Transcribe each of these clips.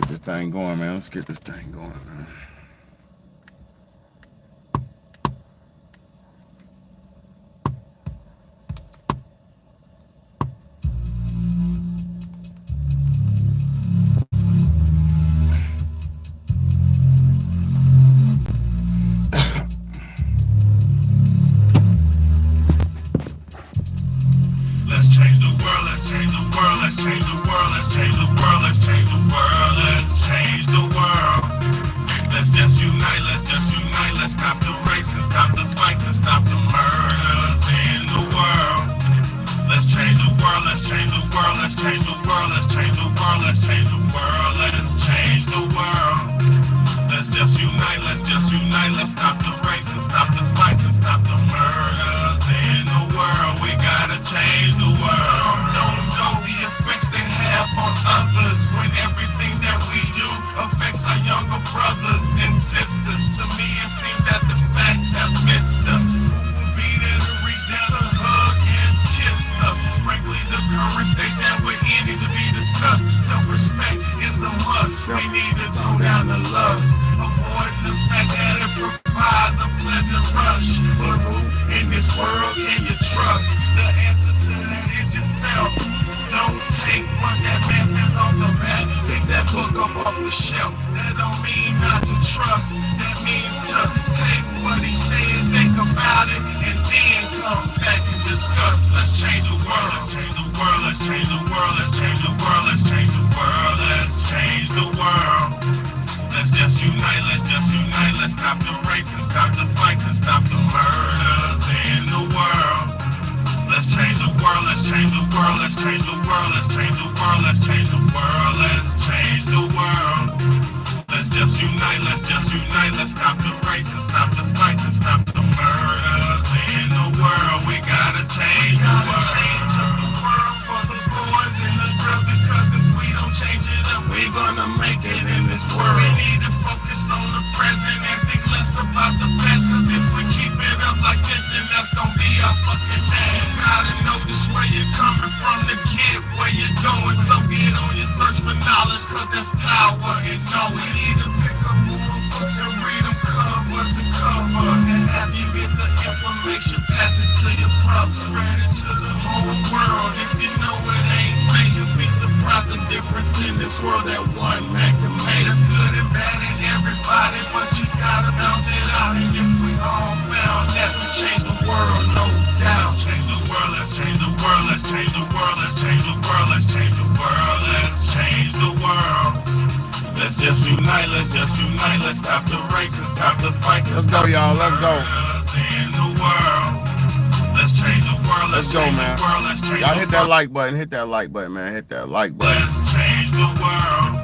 get this thing going, man. Let's get this thing going, man. Let's change the world, let's change the world, let's change the world, let's change the world, let's change the world, let's change the world. Let's just unite, let's stop the rapes and stop the fights and stop the murders in the world. Let's change the world, let's change the world, let's change the world, let's change the world, let's change the world, let's change the world. Let's just unite, let's stop the rapes and stop the fights and stop the murders in the world. We gotta change the world. Some don't know the effects they have on others when everything that we do affects our younger brothers and sisters. To me, it seems that the facts have missed us. Who will be there to reach down to hug and kiss us? Frankly, the current state that we're in needs to be discussed. Self-respect is a must. We need to tone down the lust. Avoid the fact that it provides a pleasant rush. But who in this world can you trust? The answer to that is yourself. Don't take what that man says on the back. Pick that book up off the shelf. That don't mean not to trust. That means to take what he said, think about it, and then come back and discuss. Let's change the world. Let's change the world. Let's change the world. Let's change the world. Let's change the world. Let's change the world. Let's just unite, let's stop the rapes and stop the fights and stop the murders in the world. Let's change the world, let's change the world, let's change the world, let's change the world, let's change the world, let's change the world. Let's just unite, let's stop the rapes and stop the fights and stop the murders in the world. We gotta change the world. Change up the world for the boys and the girls, because if we don't change it up, we gonna make it in this world. We need to focus on the present and think less about the past, cause if we keep it up like this, then that's gonna be our fucking name. You gotta know just where you're coming from to get where you're going, so get on your search for knowledge, cause there's power in knowing. We need to pick up more books and read them cover to cover, and have you get the information, pass it to your brother, spread it to the whole world. If you know it ain't fake, you'll be surprised the difference in this world that one man can make. There's good and bad in everybody, but you gotta bounce it out. And if we all found that, we change the world, no doubt. Let's change the world, let's change the world, let's change the world, let's change the world, let's change the world, let's change the world. Let's just unite, let's stop the rapes and stop the fights. Let's go, y'all. Let's go. In the world. Let's change the world. Let's go, man. Y'all hit that like button. Hit that like button, man. Hit that like button. Let's change the world.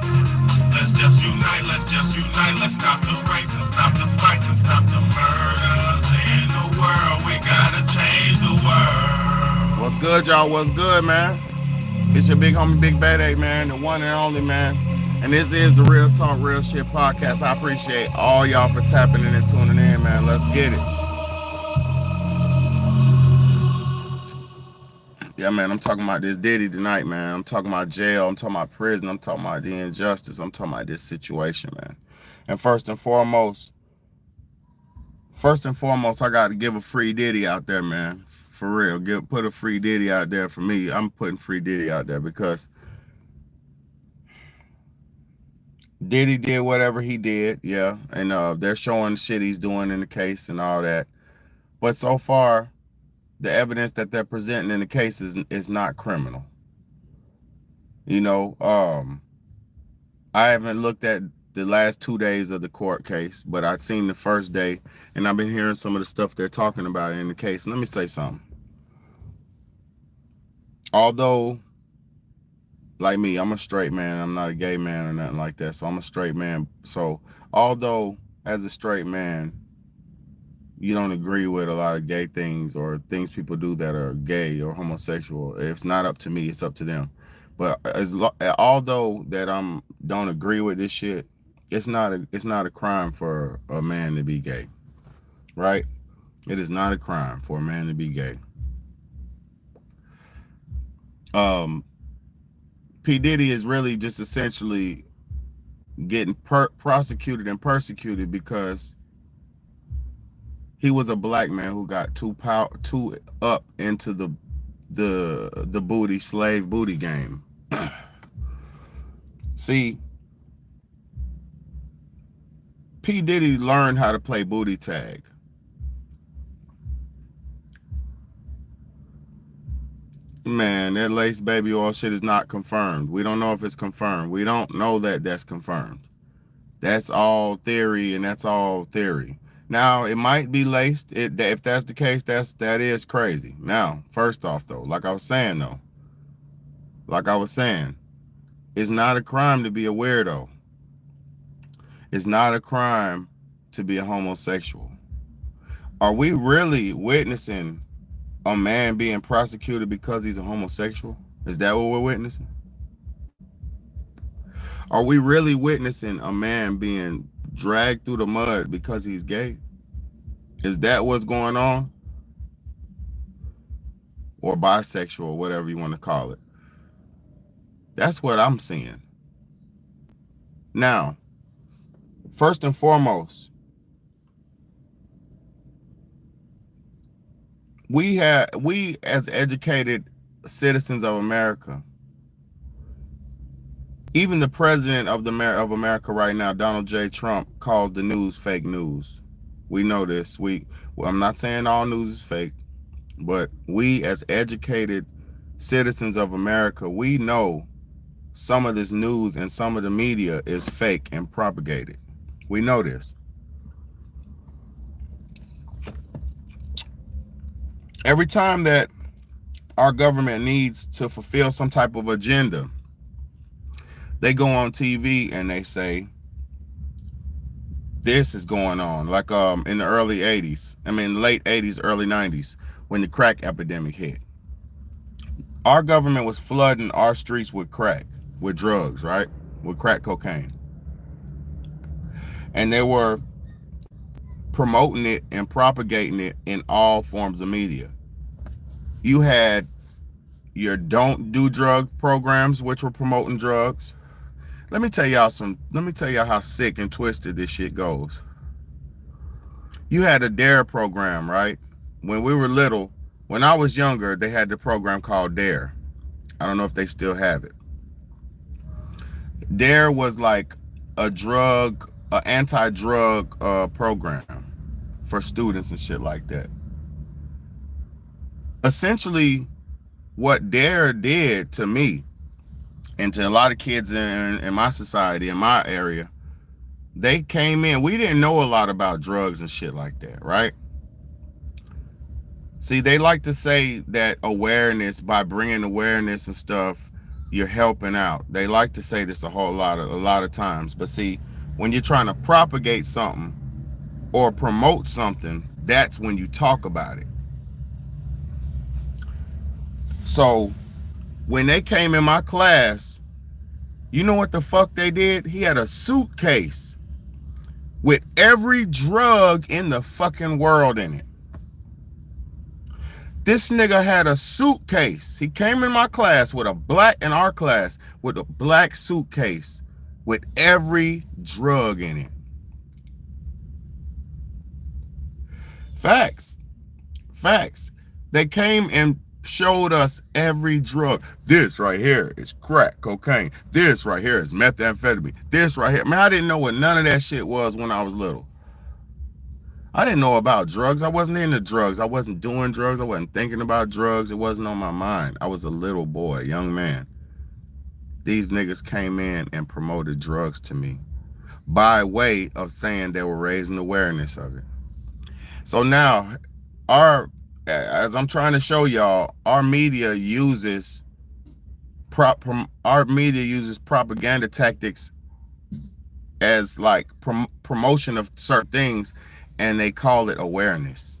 Let's just unite, let's stop the rapes and stop the fights and stop the murders in the world. We gotta change the world. What's good, y'all? What's good, man? It's your big homie, Big Bad A, man, the one and only, man. And this is the Real Talk, Real Shit podcast. I appreciate all y'all for tapping in and tuning in, man. Let's get it. Yeah, man, I'm talking about this Diddy tonight, man. I'm talking about jail. I'm talking about prison. I'm talking about the injustice. I'm talking about this situation, man. And first and foremost, I got to give a free Diddy out there, man. For real. Put a free Diddy out there for me. I'm putting free Diddy out there because Diddy did whatever he did, yeah. And they're showing shit he's doing in the case and all that. But so far, the evidence that they're presenting in the case is not criminal. You know, I haven't looked at the last 2 days of the court case, but I've seen the first day, and I've been hearing some of the stuff they're talking about in the case. And let me say something. Although, like me, I'm a straight man. I'm not a gay man or nothing like that. So I'm a straight man. So although as a straight man, you don't agree with a lot of gay things or things people do that are gay or homosexual, it's not up to me, it's up to them. But although that don't agree with this shit, it's not a crime for a man to be gay, right? It is not a crime for a man to be gay. P Diddy is really just essentially getting prosecuted and persecuted because he was a black man who got too up into the booty slave booty game. See, P Diddy learned how to play booty tag. Man, that lace baby oil shit is not confirmed. We don't know if it's confirmed. We don't know that that's confirmed. That's all theory, and that's all theory. Now, it might be laced. If that's the case, that is crazy. Now, first off, though, like I was saying, it's not a crime to be a weirdo. It's not a crime to be a homosexual. Are we really witnessing a man being prosecuted because he's a homosexual? Is that what we're witnessing? Are we really witnessing a man being dragged through the mud because he's gay? Is that what's going on? Or bisexual, or whatever you want to call it. That's what I'm seeing. Now, first and foremost, we as educated citizens of America, even the president of America right now, Donald J. Trump, calls the news fake news. We know this. I'm not saying all news is fake, but we as educated citizens of America, we know some of this news and some of the media is fake and propagated. We know this. Every time that our government needs to fulfill some type of agenda, they go on TV and they say, this is going on. Like in the early 80s, late 80s, early 90s, when the crack epidemic hit. Our government was flooding our streets with crack, with drugs, right? With crack cocaine. And they were promoting it and propagating it in all forms of media. You had your don't do drug programs, which were promoting drugs. Let me tell y'all how sick and twisted this shit goes. You had a DARE program, right? When we were little, when I was younger, they had the program called DARE. I don't know if they still have it. DARE was like an anti-drug program for students and shit like that. Essentially, what DARE did to me and to a lot of kids in my society, in my area, they came in. We didn't know a lot about drugs and shit like that, right? See, they like to say that awareness, by bringing awareness and stuff, you're helping out. They like to say this a lot of times. But see, when you're trying to propagate something or promote something, that's when you talk about it. So when they came in my class, you know what the fuck they did? He had a suitcase with every drug in the fucking world in it. This nigga had a suitcase. He came in my class with a black suitcase with every drug in it. Facts. They came and showed us every drug. This right here is crack cocaine. This right here is methamphetamine. This right here. Man, I didn't know what none of that shit was when I was little. I didn't know about drugs. I wasn't into drugs. I wasn't doing drugs. I wasn't thinking about drugs. It wasn't on my mind. I was a little boy, young man. These niggas came in and promoted drugs to me by way of saying they were raising awareness of it. So now, as I'm trying to show y'all, our media uses propaganda tactics as like promotion of certain things, and they call it awareness.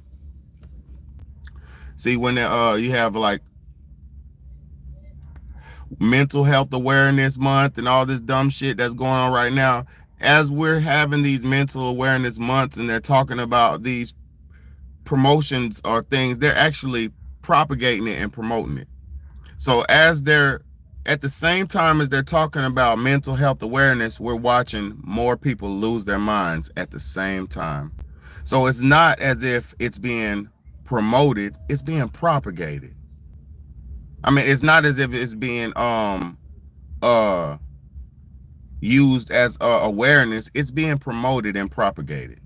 See, when you have like mental health awareness month and all this dumb shit that's going on right now, as we're having these mental awareness months and they're talking about these promotions or things, they're actually propagating it and promoting it. So as they're At the same time as they're talking about mental health awareness, we're watching more people lose their minds at the same time. So it's not as if it's being promoted, it's being propagated. I mean, it's not as if it's being uh used as awareness, it's being promoted and propagated.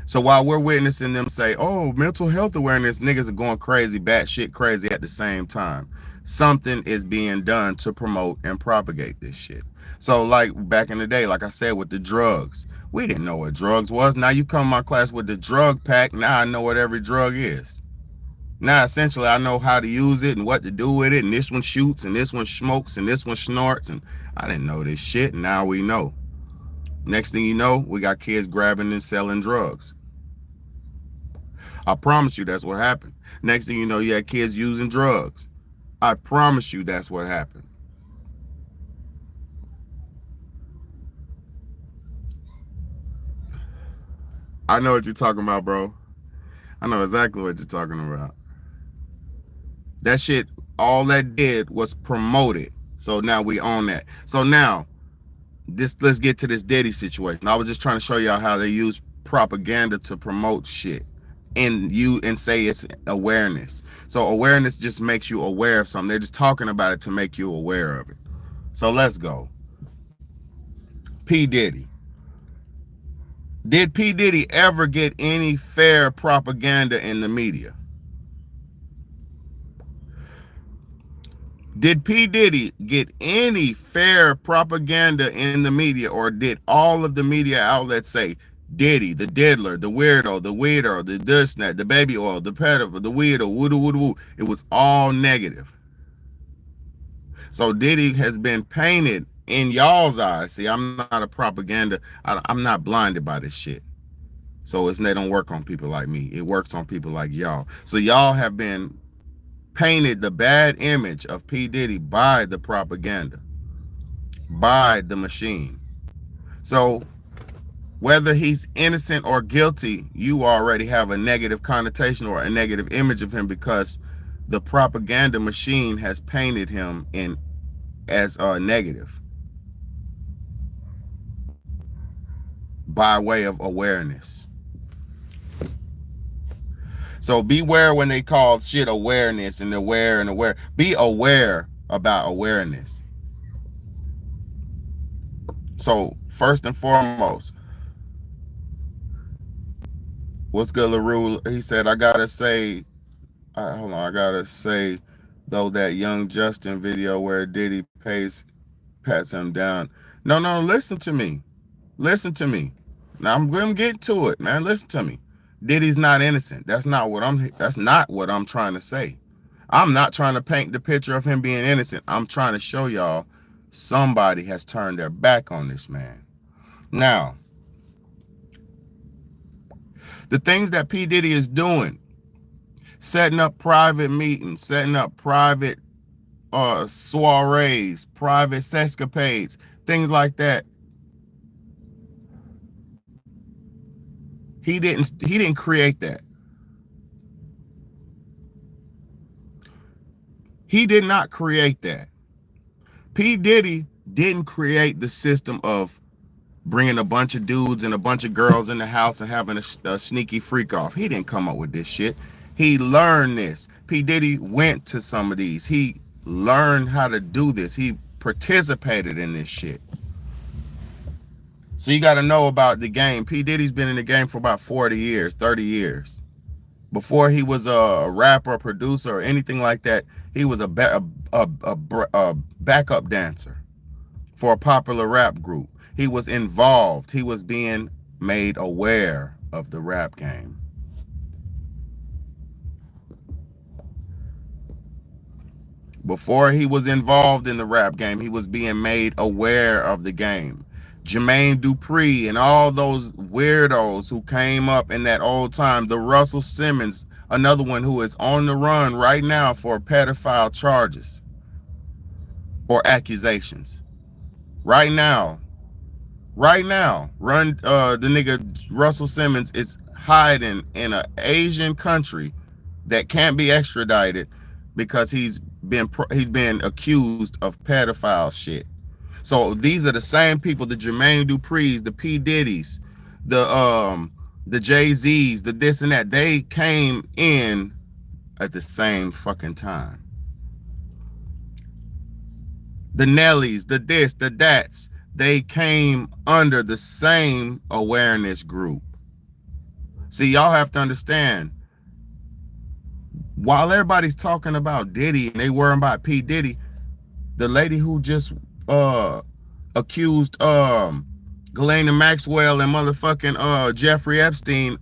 So while we're witnessing them say, "Oh, mental health awareness," niggas are going crazy, batshit crazy at the same time. Something is being done to promote and propagate this shit. So like back in the day, like I said with the drugs, we didn't know what drugs was. Now you come to my class with the drug pack. Now I know what every drug is. Now essentially I know how to use it and what to do with it. And this one shoots and this one smokes and this one snorts. And I didn't know this shit. And now we know. Next thing you know, we got kids grabbing and selling drugs. I promise you that's what happened. Next thing you know, you had kids using drugs. I promise you that's what happened. I know what you're talking about, bro. I know exactly what you're talking about. That shit, all that did was promote it. So now we own that. So now, let's get to this Diddy situation. I was just trying to show y'all how they use propaganda to promote shit. And say it's awareness. So awareness just makes you aware of something. They're just talking about it to make you aware of it. So let's go. P Diddy. Did P Diddy ever get any fair propaganda in the media? Did P Diddy get any fair propaganda in the media, or did all of the media outlets say Diddy, the diddler, the weirdo, the this, that, the baby oil, the pedophile, the weirdo, woo woo woo? It was all negative. So Diddy has been painted in y'all's eyes. See, I'm not a propaganda. I'm not blinded by this shit. So they don't work on people like me. It works on people like y'all. So y'all have been painted the bad image of P Diddy by the propaganda, by the machine. So whether he's innocent or guilty, you already have a negative connotation or a negative image of him because the propaganda machine has painted him in as negative by way of awareness. So beware when they call shit awareness and aware and aware. Be aware about awareness. So first and foremost, what's good, LaRue? He said, I gotta say, hold on, I gotta say, though, that Young Justin video where Diddy pats him down. No, listen to me. Listen to me. Now I'm gonna get to it, man. Listen to me. Diddy's not innocent. That's not what I'm trying to say. I'm not trying to paint the picture of him being innocent. I'm trying to show y'all somebody has turned their back on this man. Now, the things that P. Diddy is doing, setting up private meetings, setting up private soirees, private sexcapades, things like that. He didn't create that. He did not create that. P. Diddy didn't create the system of bringing a bunch of dudes and a bunch of girls in the house and having a sneaky freak off. He didn't come up with this shit. He learned this. P. Diddy went to some of these. He learned how to do this. He participated in this shit. So you got to know about the game. P. Diddy's been in the game for about 40 years, 30 years. Before he was a rapper, producer, or anything like that, he was a backup dancer for a popular rap group. He was involved. He was being made aware of the rap game. Before he was involved in the rap game, he was being made aware of the game. Jermaine Dupri and all those weirdos who came up in that old time, the Russell Simmons, another one who is on the run right now for pedophile charges or accusations. Right now, the nigga Russell Simmons is hiding in an Asian country that can't be extradited because he's he's been accused of pedophile shit. So these are the same people, the Jermaine Dupri's, the P Diddy's, the Jay-Z's, the this and that. They came in at the same fucking time. The Nellies, the this, the that's, they came under the same awareness group. See, y'all have to understand, while everybody's talking about Diddy and they worrying about P Diddy, the lady who just accused Ghislaine Maxwell and motherfucking Jeffrey Epstein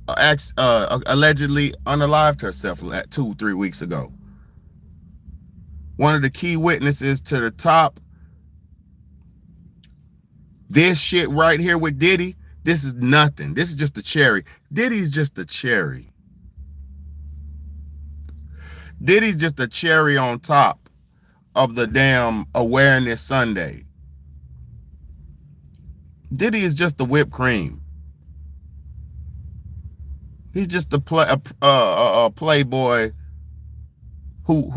allegedly unalived herself 2-3 weeks ago. One of the key witnesses to the top. This shit right here with Diddy, this is nothing. This is just a cherry. Diddy's just a cherry. Diddy's just a cherry on top of the damn Awareness Sunday. Diddy is just the whipped cream. He's just a playboy who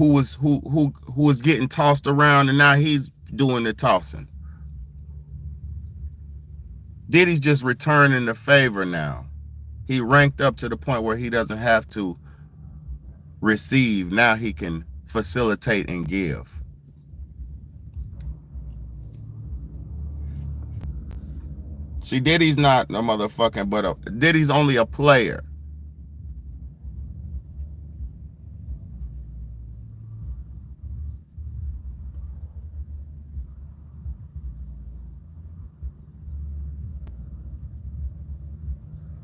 was getting tossed around, and now he's doing the tossing. Diddy's just returning the favor now. He ranked up to the point where he doesn't have to receive. Now he can facilitate and give. See, Diddy's not a motherfucking, but Diddy's only a player.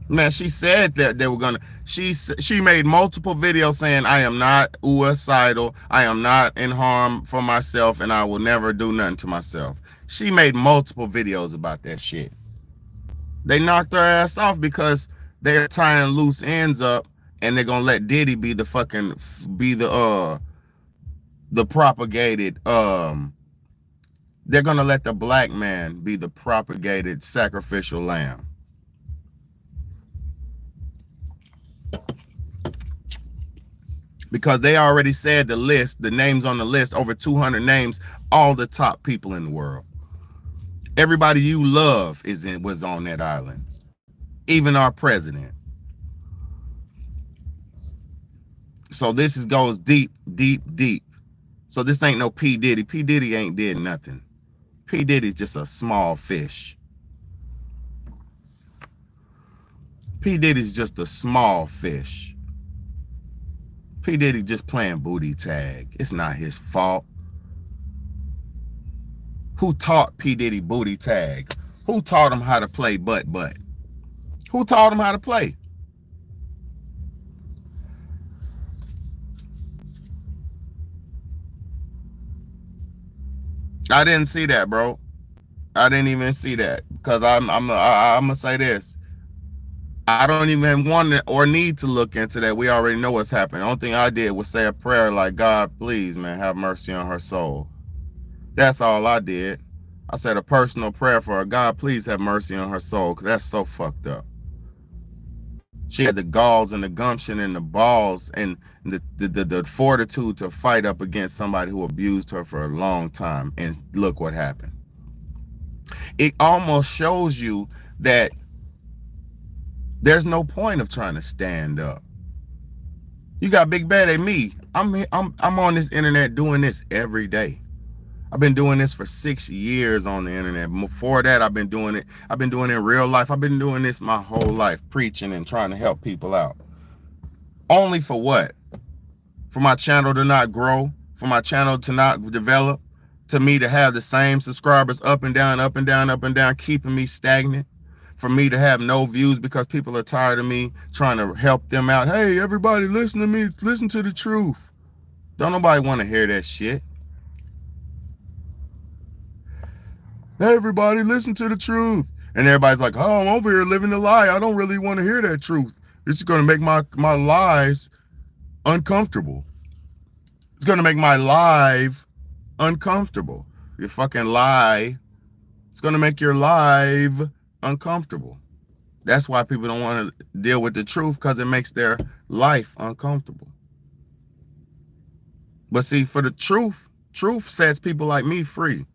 Man, she said that they were gonna. She made multiple videos saying, "I am not suicidal. I am not in harm for myself, and I will never do nothing to myself." She made multiple videos about that shit. They knocked her ass off because they're tying loose ends up, and they're gonna let Diddy be the fucking the propagated. They're gonna let the black man be the propagated sacrificial lamb. Because they already said the list, the names on the list, over 200 names, all the top people in the world. Everybody you love was on that island. Even our president. So this goes deep, deep, deep. So this ain't no P Diddy. P Diddy ain't did nothing. P Diddy's just a small fish. P Diddy's just a small fish. P Diddy just playing booty tag. It's not his fault. Who taught P Diddy booty tag? Who taught him how to play butt? Who taught him how to play? I didn't see that, bro. I didn't even see that, because I'm gonna say this. I don't even want to or need to look into that. We already know what's happening. The only thing I did was say a prayer like, "God, please, man, have mercy on her soul." That's all I did. I said a personal prayer for her. "God, please have mercy on her soul," because that's so fucked up. She had the galls and the gumption and the balls and the fortitude to fight up against somebody who abused her for a long time. And look what happened. It almost shows you that there's no point of trying to stand up. You got big bad at me. I'm on this internet doing this every day. I've been doing this for 6 years on the internet. Before that, I've been doing it. I've been doing it in real life. I've been doing this my whole life, preaching and trying to help people out. Only for what? For my channel to not grow, for my channel to not develop, to me to have the same subscribers up and down, up and down, up and down, keeping me stagnant. For me to have no views because people are tired of me trying to help them out. Hey, everybody, listen to me. Listen to the truth. Don't nobody want to hear that shit. Hey, everybody, listen to the truth. And everybody's like, "Oh, I'm over here living a lie. I don't really want to hear that truth. It's going to make my lies uncomfortable. It's going to make my live uncomfortable. Your fucking lie. It's going to make your live uncomfortable." That's why people don't want to deal with the truth, because it makes their life uncomfortable. But see, for the truth sets people like me free.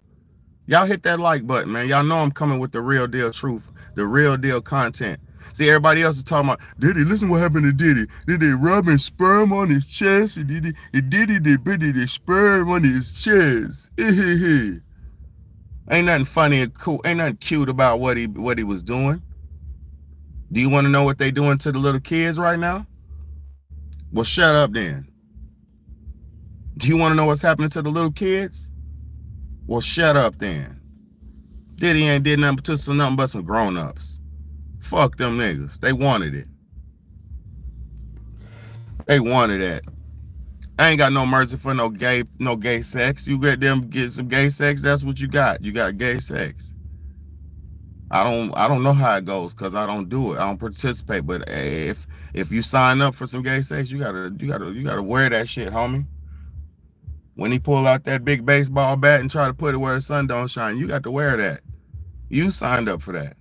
Y'all hit that like button, man. Y'all know I'm coming with the real deal truth, the real deal content. See, everybody else is talking about Diddy. Listen what happened to Diddy. Diddy rubbing sperm on his chest. Diddy did Biddy the sperm on his chest. Ain't nothing funny and cool. Ain't nothing cute about what he was doing. Do you want to know what they doing to the little kids right now? Well, shut up then. Do you want to know what's happening to the little kids? Well, shut up then. Diddy ain't did nothing to nothing but some grown-ups. Fuck them niggas. They wanted it. They wanted that. I ain't got no mercy for no gay sex. You get them get some gay sex, that's what you got. You got gay sex. I don't know how it goes because I don't do it. I don't participate. But if you sign up for some gay sex, you gotta wear that shit, homie. When he pull out that big baseball bat and try to put it where the sun don't shine, you got to wear that. You signed up for that.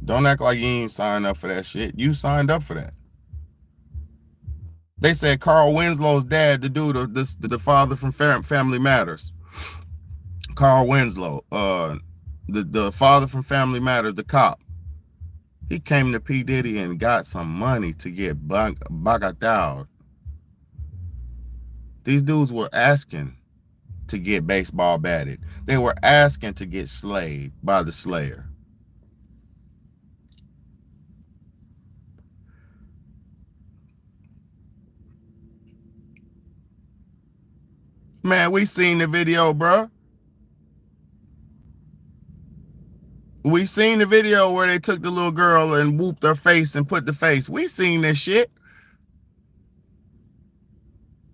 Don't act like you ain't signed up for that shit. You signed up for that. They said Carl Winslow's dad, the dude, the father from Family Matters. Carl Winslow, the father from Family Matters, the cop. He came to P Diddy and got some money to get bagatao. These dudes were asking to get baseball batted. They were asking to get slayed by the slayer. Man, we seen the video, bro. We seen the video where they took the little girl and whooped her face and put the face. We seen this shit.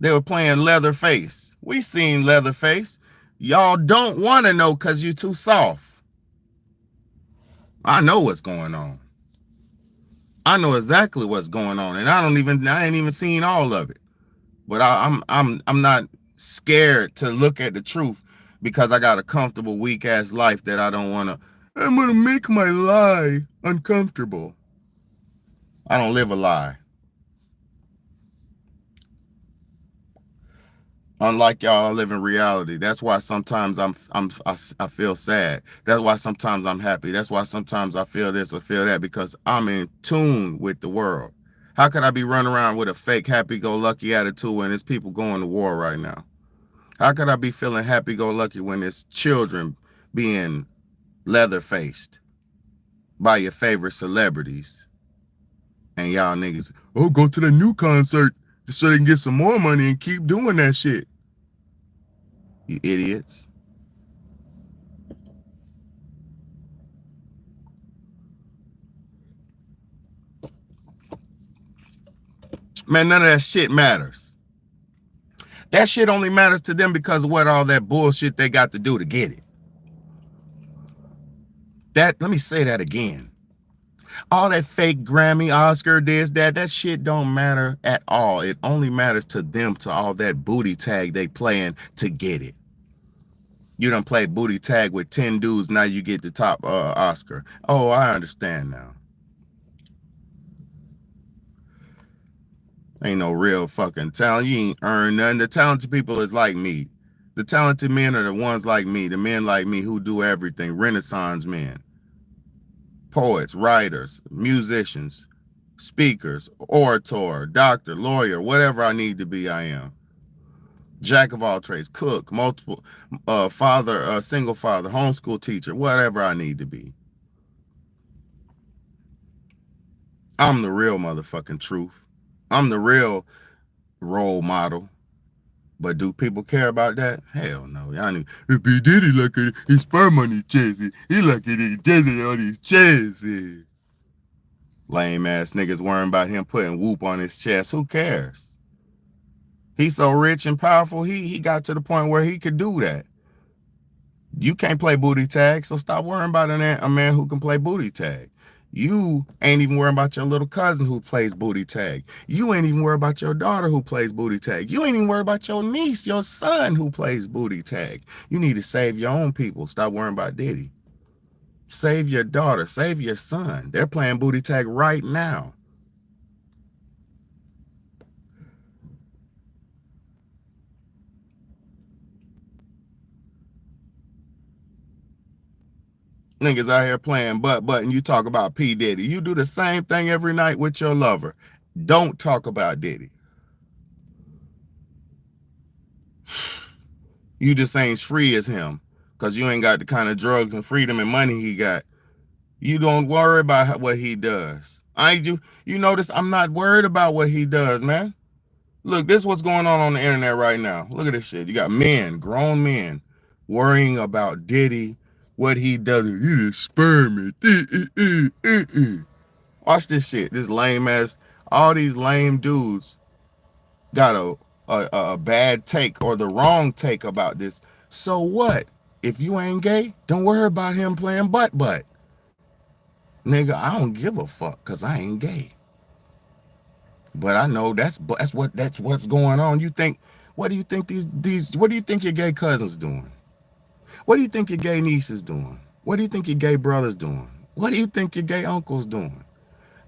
They were playing Leatherface. We seen Leatherface. Y'all don't want to know because you too soft. I know what's going on. I know exactly what's going on, and I ain't even seen all of it. But I'm not scared to look at the truth because I got a comfortable, weak ass life that I don't want to. I'm gonna make my lie uncomfortable. I don't live a lie. Unlike y'all, I live in reality. That's why sometimes I feel sad. That's why sometimes I'm happy. That's why sometimes I feel this or feel that because I'm in tune with the world. How could I be running around with a fake happy-go-lucky attitude when there's people going to war right now? How could I be feeling happy-go-lucky when there's children being leather-faced by your favorite celebrities? And y'all niggas, oh, go to the new concert just so they can get some more money and keep doing that shit. You idiots. Man, none of that shit matters. That shit only matters to them because of what all that bullshit they got to do to get it. Let me say that again. All that fake Grammy, Oscar, this, that shit don't matter at all. It only matters to them, to all that booty tag they playing to get it. You done play booty tag with 10 dudes, now you get the top Oscar. Oh, I understand now. Ain't no real fucking talent. You ain't earned nothing. The talented people is like me. The talented men are the ones like me, the men like me who do everything. Renaissance men. Poets, writers, musicians, speakers, orator, doctor, lawyer, whatever I need to be, I am. Jack of all trades, cook, multiple, father, single father, homeschool teacher, whatever I need to be. I'm the real motherfucking truth. I'm the real role model. But do people care about that? Hell no. Y'all need P Diddy like his sperm on his chest. He like his chest on his chest. Lame ass niggas worrying about him putting whoop on his chest. Who cares? He's so rich and powerful, he got to the point where he could do that. You can't play booty tag, so stop worrying about a man who can play booty tag. You ain't even worrying about your little cousin who plays booty tag. You ain't even worried about your daughter who plays booty tag. You ain't even worried about your niece, your son who plays booty tag. You need to save your own people. Stop worrying about Diddy. Save your daughter. Save your son. They're playing booty tag right now. Niggas out here playing butt, and you talk about P Diddy. You do the same thing every night with your lover. Don't talk about Diddy. You just ain't free as him because you ain't got the kind of drugs and freedom and money he got. You don't worry about what he does. You notice I'm not worried about what he does, man. Look, this is what's going on the internet right now. Look at this shit. You got men, grown men, worrying about Diddy, what he does. You just sperm it. Watch this shit. This lame ass, all these lame dudes got a bad take or the wrong take about this. So what? If you ain't gay, don't worry about him playing butt. Nigga, I don't give a fuck because I ain't gay. But I know that's what's going on. What do you think what do you think your gay cousin's doing? What do you think your gay niece is doing? What do you think your gay brother's doing? What do you think your gay uncle's doing?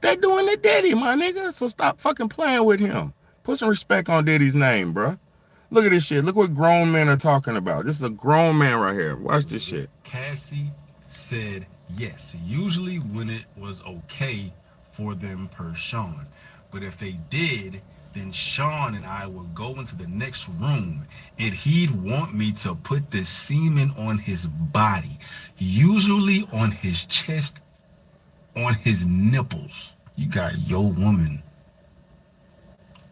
They're doing the Diddy, my nigga. So stop fucking playing with him. Put some respect on Diddy's name, bro. Look at this shit. Look what grown men are talking about. This is a grown man right here. Watch this shit. Cassie said yes. Usually when it was okay for them per Sean. But if they did, then Sean and I would go into the next room and he'd want me to put the semen on his body, usually on his chest, on his nipples. You got your woman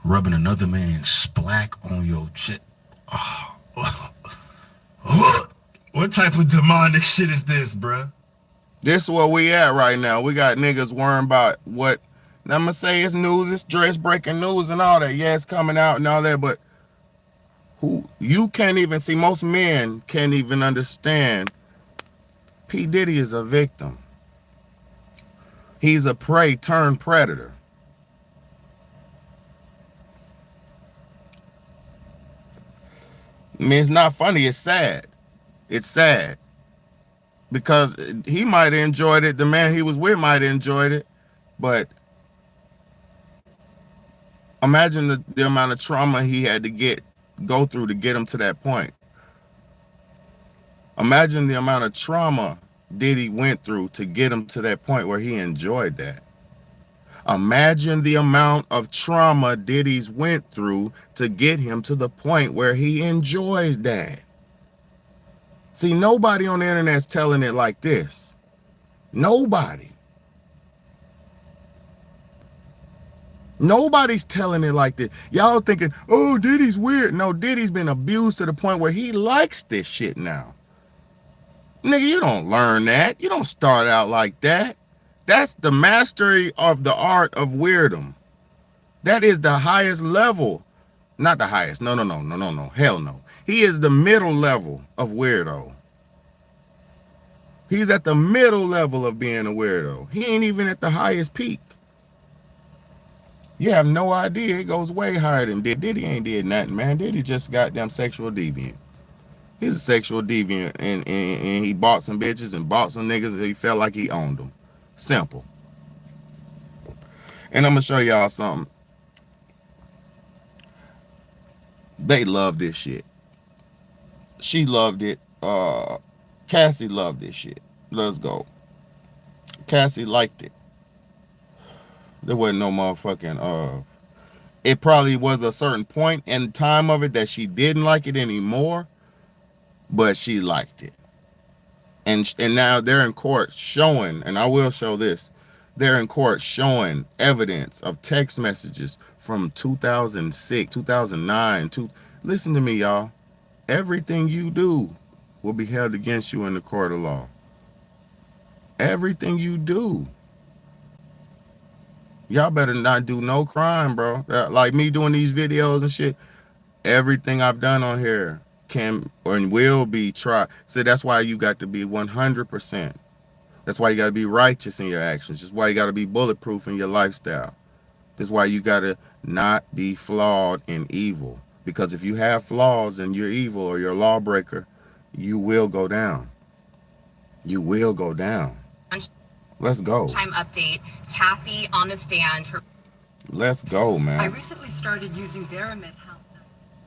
rubbing another man's splack on your chest. Oh. What type of demonic shit is this, bruh? This is where we at right now. We got niggas worrying about what. Now I'm gonna say it's news, it's dress breaking news and all that. Yeah, it's coming out and all that, but who you can't even see. Most men can't even understand. P Diddy is a victim. He's a prey turned predator. I mean, it's not funny. It's sad. It's sad because he might have enjoyed it. The man he was with might have enjoyed it, but imagine the amount of trauma he had to go through to get him to that point. Imagine the amount of trauma Diddy went through to get him to that point where he enjoyed that. Imagine the amount of trauma Diddy's went through to get him to the point where he enjoys that. See, nobody on the internet's telling it like this. Nobody. Nobody's telling it like this. Y'all thinking, oh, Diddy's weird. No, Diddy's been abused to the point where he likes this shit now. Nigga, you don't learn that. You don't start out like that. That's the mastery of the art of weirdom. That is the highest level. Not the highest. No. Hell no. He is the middle level of weirdo. He's at the middle level of being a weirdo. He ain't even at the highest peak. You have no idea. It goes way higher than Diddy. Diddy ain't did nothing, man. Diddy just goddamn sexual deviant. He's a sexual deviant, and he bought some bitches and bought some niggas and he felt like he owned them. Simple. And I'm gonna show y'all something. They love this shit. She loved it. Cassie loved this shit. Let's go. Cassie liked it. There wasn't no motherfucking it probably was a certain point in time of it that she didn't like it anymore, but she liked it. And now they're in court showing, and I will show this, they're in court showing evidence of text messages from 2006, 2009. Listen to me, y'all. Everything you do will be held against you in the court of law. Everything you do. Y'all better not do no crime, bro. Like me doing these videos and shit. Everything I've done on here can and will be tried. So that's why you got to be 100%. That's why you got to be righteous in your actions. That's why you got to be bulletproof in your lifestyle. That's why you got to not be flawed and evil. Because if you have flaws and you're evil or you're a lawbreaker, you will go down. You will go down. Let's go. Time update. Cassie on the stand. Let's go, man. I recently started using Veramed Health.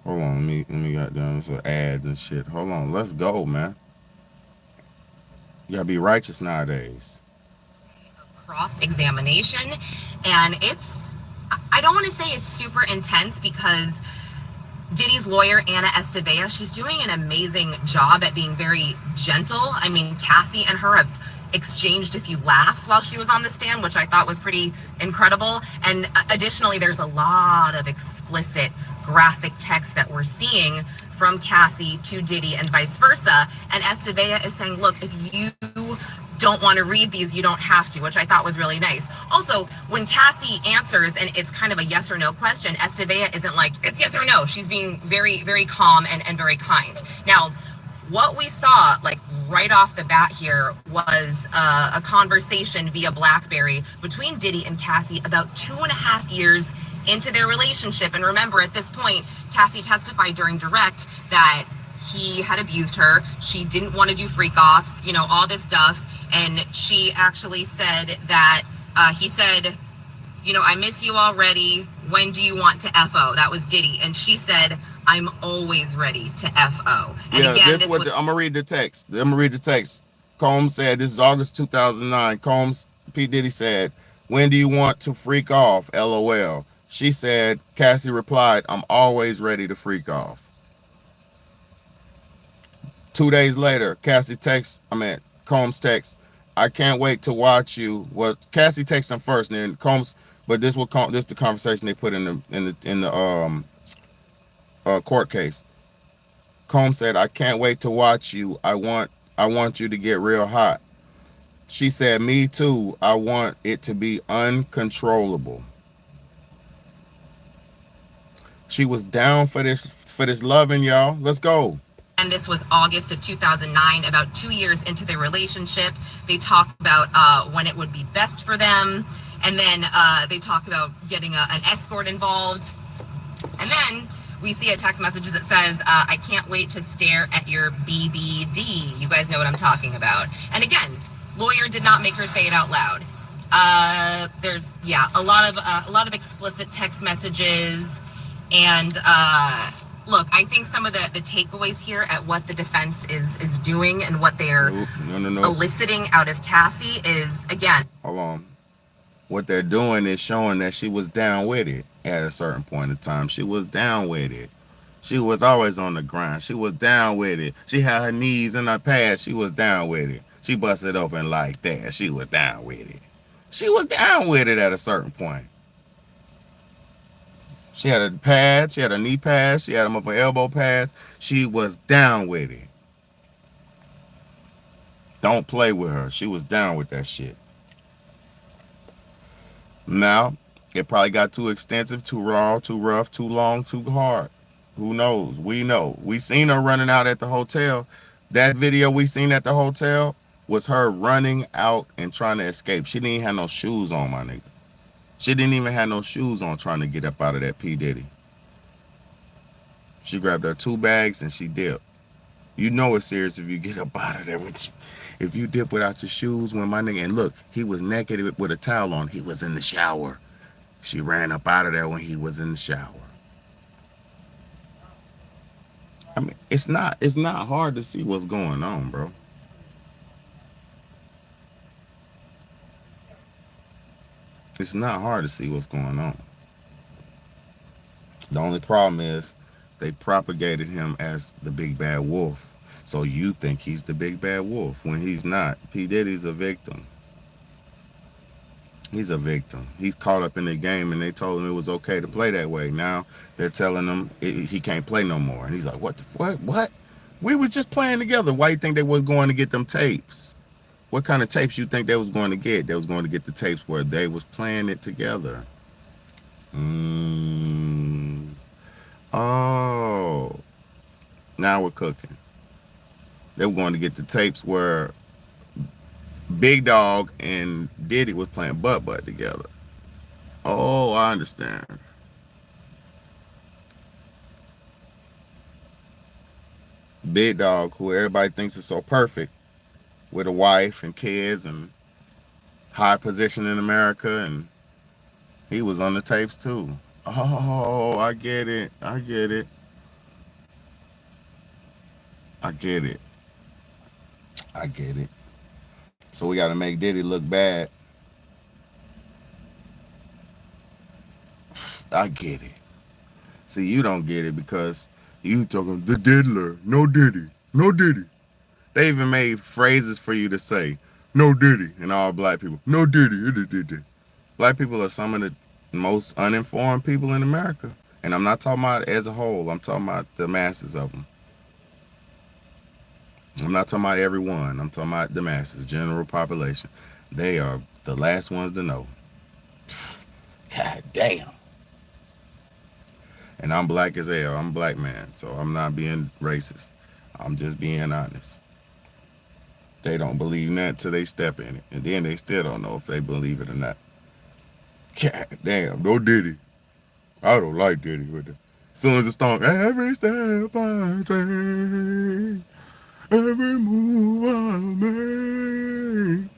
Hold on, let me got down some ads and shit. Hold on, let's go, man. You gotta be righteous nowadays. Cross examination. And I don't want to say it's super intense because Diddy's lawyer, Anna Estevea, she's doing an amazing job at being very gentle. I mean, Cassie and her have exchanged a few laughs while she was on the stand, which I thought was pretty incredible. And additionally, there's a lot of explicit graphic text that we're seeing from Cassie to Diddy and vice versa. And Estevea is saying, look, if you don't want to read these, you don't have to, which I thought was really nice. Also, when Cassie answers and it's kind of a yes or no question, Estevea isn't like, it's yes or no. She's being very, very calm and very kind. Now, what we saw, like right off the bat here, was a conversation via BlackBerry between Diddy and Cassie about 2.5 years into their relationship. And remember, at this point, Cassie testified during direct that he had abused her. She didn't want to do freak offs, all this stuff. And she actually said that he said, I miss you already. When do you want to FO? That was Diddy. And she said, I'm always ready to FO. And Yeah, again, I'm gonna read the text. Combs said, this is August 2009. Combs, P Diddy said, when do you want to freak off? LOL. She said, Cassie replied, I'm always ready to freak off. 2 days later, Combs text, I can't wait to watch you. Well, Cassie texted him first, and then Combs, but this is the conversation they put in the court case. Combs said, I can't wait to watch you. I want you to get real hot. She said, me too. I want it to be uncontrollable. She was down for this loving, y'all. Let's go. And this was August of 2009, about 2 years into their relationship. They talk about when it would be best for them. And then they talk about getting an escort involved. And then we see a text message that says, I can't wait to stare at your BBD. You guys know what I'm talking about. And again, lawyer did not make her say it out loud. There's, a lot of explicit text messages. And look, I think some of the takeaways here at what the defense is doing and what they're eliciting out of Cassie is, again. Hold on. What they're doing is showing that she was down with it at a certain point in time. She was down with it. She was always on the grind. She was down with it. She had her knees in her pad. She was down with it. She busted open like that. She was down with it. She was down with it at a certain point. She had a pad. She had a knee pads. She had them up her elbow pads. She was down with it. Don't play with her. She was down with that shit. Now, it probably got too extensive, too raw, too rough, too long, too hard. Who knows? We know. We seen her running out at the hotel. That video we seen at the hotel was her running out and trying to escape. She didn't even have no shoes on, my nigga. She didn't even have no shoes on trying to get up out of that P Diddy. She grabbed her 2 bags and she dipped. You know it's serious if you get up out of there if you dip without your shoes. When my nigga, and look, he was naked with a towel on. He was in the shower. She ran up out of there when he was in the shower. I mean, it's not hard to see what's going on, bro. It's not hard to see what's going on. The only problem is they propagated him as the big bad wolf. So you think he's the big bad wolf when he's not. P Diddy's a victim. He's a victim. He's caught up in the game, and they told him it was okay to play that way. Now they're telling him he can't play no more. And he's like, what? We was just playing together. Why you think they was going to get them tapes? What kind of tapes you think they was going to get? They was going to get the tapes where they was playing it together. Oh. Now we're cooking. They were going to get the tapes where Big Dog and Diddy was playing butt together. Oh, I understand. Big Dog, who everybody thinks is so perfect, with a wife and kids and high position in America, and he was on the tapes too. Oh, I get it. I get it. I get it. I get it. So we got to make Diddy look bad. I get it. See, you don't get it because you talking the diddler, no Diddy, no Diddy. They even made phrases for you to say, no Diddy, and all black people, no Diddy, Diddy. Black people are some of the most uninformed people in America. And I'm not talking about as a whole. I'm talking about the masses of them. I'm not talking about everyone. I'm talking about the masses, general population. They are the last ones to know. God damn. And I'm black as hell. I'm a black man. So I'm not being racist. I'm just being honest. They don't believe in that till they step in it. And then they still don't know if they believe it or not. God damn. No Diddy. I don't like Diddy with it. As soon as the song, every step I take, every move I make,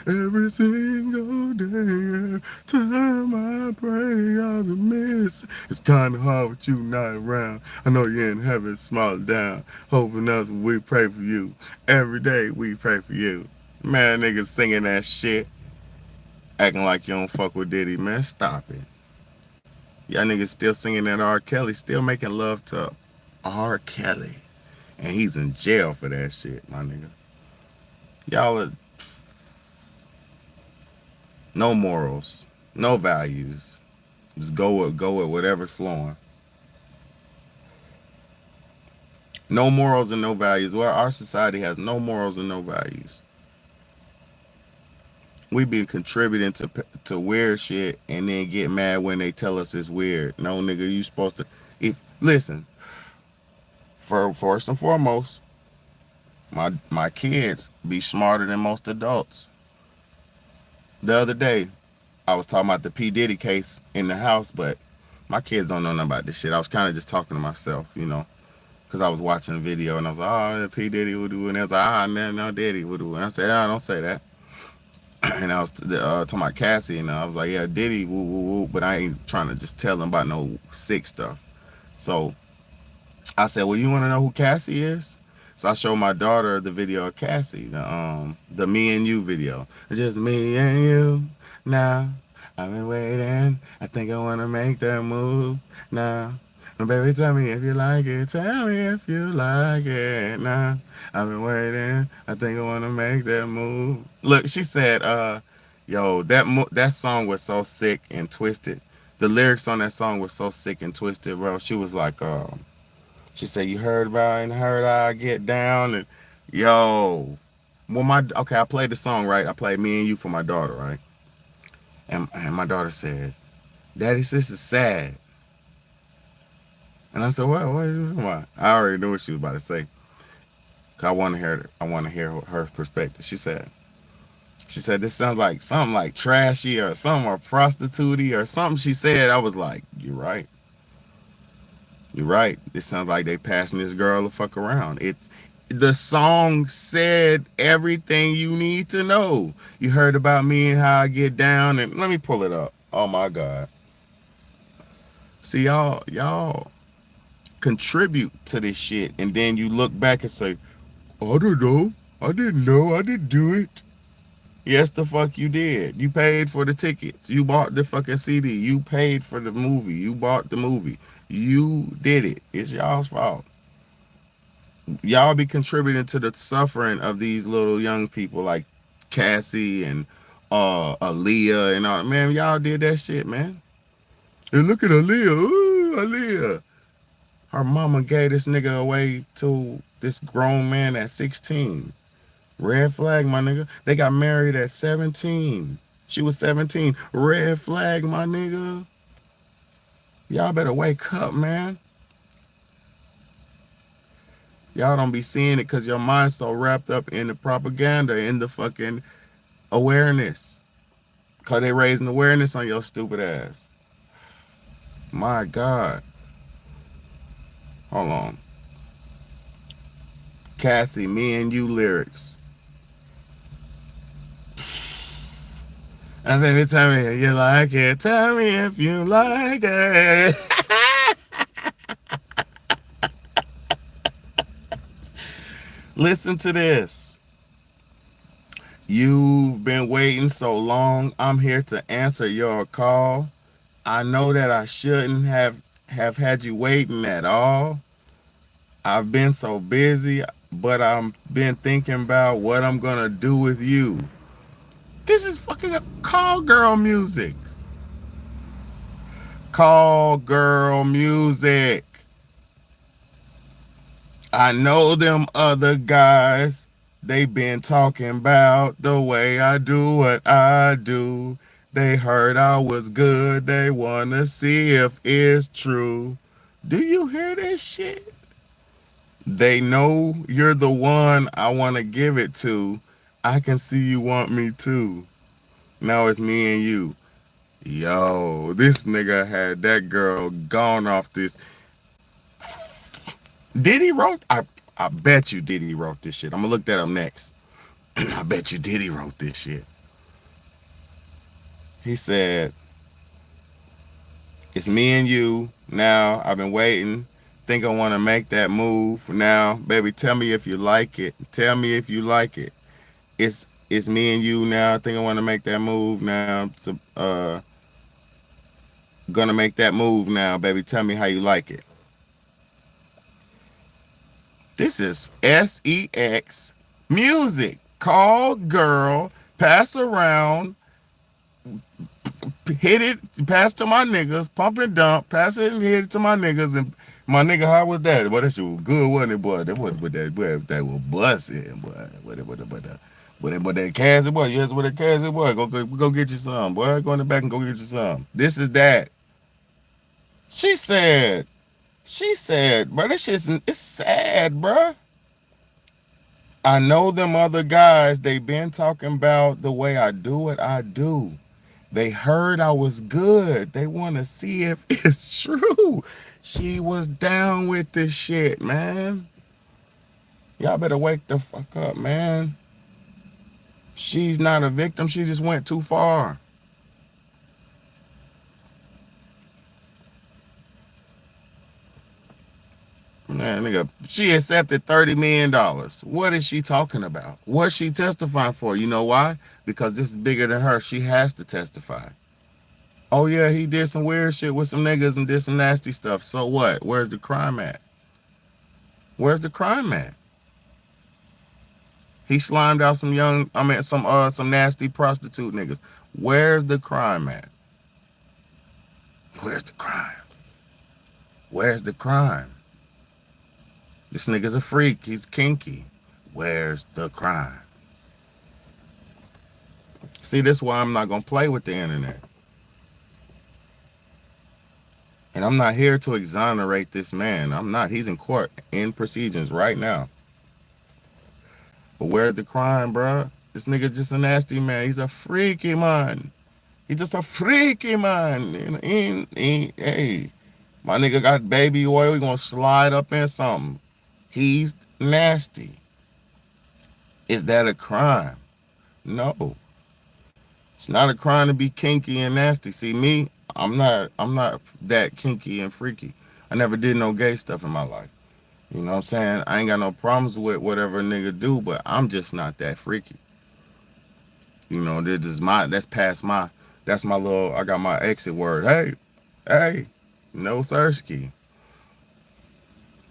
every single day, every time I pray, I'll be missed. It's kind of hard with you not around. I know you're in heaven, smile down, hoping us we pray for you. Every day we pray for you. Man, niggas singing that shit, acting like you don't fuck with Diddy, man. Stop it. Y'all niggas still singing that R. Kelly, still making love to R. Kelly. And he's in jail for that shit, my nigga. Y'all are no morals, no values. Just go with whatever's flowing. No morals and no values. Well, our society has no morals and no values. We be contributing to weird shit and then get mad when they tell us it's weird. No, nigga, you supposed to. Listen. First and foremost, my kids be smarter than most adults. The other day, I was talking about the P Diddy case in the house, but my kids don't know nothing about this shit. I was kind of just talking to myself, because I was watching a video and I was like, oh, P Diddy would do, and they was like, ah, no, Diddy would do, and I said, oh, don't say that. And I was talking about Cassie, and I was like, yeah, Diddy, woo, woo, woo, but I ain't trying to just tell them about no sick stuff. So I said, well, you want to know who Cassie is? So I showed my daughter the video of Cassie, the Me and You video. Just me and you now. I've been waiting. I think I want to make that move now. Baby, tell me if you like it. Tell me if you like it now. I've been waiting. I think I want to make that move. Look, she said, yo, that song was so sick and twisted. The lyrics on that song was so sick and twisted, bro. She was like, she said, you heard about and heard I get down. And yo, okay, I played the song, right? I played Me and You for my daughter, right? And my daughter said, Daddy, this is sad. And I said, what are you talking about? I already knew what she was about to say. Cause I want to hear her perspective. She said, this sounds like something like trashy or something or prostitute-y or something. She said, I was like, you're right. You're right. It sounds like they passing this girl the fuck around. The song said everything you need to know. You heard about me and how I get down, and let me pull it up. Oh my God. See, y'all contribute to this shit, and then you look back and say, I don't know. I didn't know. I didn't do it. Yes, the fuck you did. You paid for the tickets. You bought the fucking CD. You paid for the movie. You bought the movie. You did it. It's y'all's fault. Y'all be contributing to the suffering of these little young people like Cassie and Aaliyah and all. Man, y'all did that shit, man. And look at Aaliyah. Ooh, Aaliyah. Her mama gave this nigga away to this grown man at 16. Red flag, my nigga. They got married at 17. She was 17. Red flag, my nigga. Y'all better wake up, man. Y'all don't be seeing it because your mind's so wrapped up in the propaganda, in the fucking awareness. Because they raising awareness on your stupid ass. My God. Hold on. Cassie, Me and You lyrics. And baby, tell me if you like it. Tell me if you like it. Listen to this. You've been waiting so long. I'm here to answer your call. I know that I shouldn't have had you waiting at all. I've been so busy, but I've been thinking about what I'm gonna do with you. This is fucking call girl music. Call girl music. I know them other guys. They been talking about the way I do what I do. They heard I was good. They wanna see if it's true. Do you hear this shit? They know you're the one I want to give it to. I can see you want me too. Now it's me and you. Yo, this nigga had that girl gone off this. Diddy wrote? I bet you Diddy wrote this shit. I'm gonna look that up next. I bet you Diddy wrote this shit. He said, "It's me and you. Now I've been waiting. Think I want to make that move. Now, baby, tell me if you like it. Tell me if you like it. It's me and you now. I think I want to make that move now. Gonna make that move now, baby. Tell me how you like it." This is SEX music. Call girl, pass around, hit it, pass to my niggas, pump and dump, pass it and hit it to my niggas. And my nigga, how was that? Boy, that shit was good, wasn't it, boy? That was that was busting, boy. But that Cassie, boy, yes, what that Cassie, boy, go get you some, boy. Go in the back and go get you some. This is that. She said, bro, this shit's it's sad, bro. I know them other guys, they been talking about the way I do what I do. They heard I was good. They want to see if it's true. She was down with this shit, man. Y'all better wake the fuck up, man. She's not a victim. She just went too far. Man, nigga, she accepted $30 million. What is she talking about? What's she testifying for? You know why? Because this is bigger than her. She has to testify. Oh, yeah, he did some weird shit with some niggas and did some nasty stuff. So what? Where's the crime at? Where's the crime at? He slimed out some some nasty prostitute niggas. Where's the crime at? Where's the crime? Where's the crime? This nigga's a freak. He's kinky. Where's the crime? See, this is why I'm not going to play with the internet. And I'm not here to exonerate this man. I'm not. He's in court in proceedings right now. But where's the crime, bro? This nigga's just a nasty man. He's a freaky man. He's just a freaky man. Hey, my nigga got baby oil. He gonna slide up in something. He's nasty. Is that a crime? No. It's not a crime to be kinky and nasty. See, me, I'm not that kinky and freaky. I never did no gay stuff in my life. You know what I'm saying? I ain't got no problems with whatever a nigga do, but I'm just not that freaky. You know, that's my little, I got my exit word. Hey, no sirski.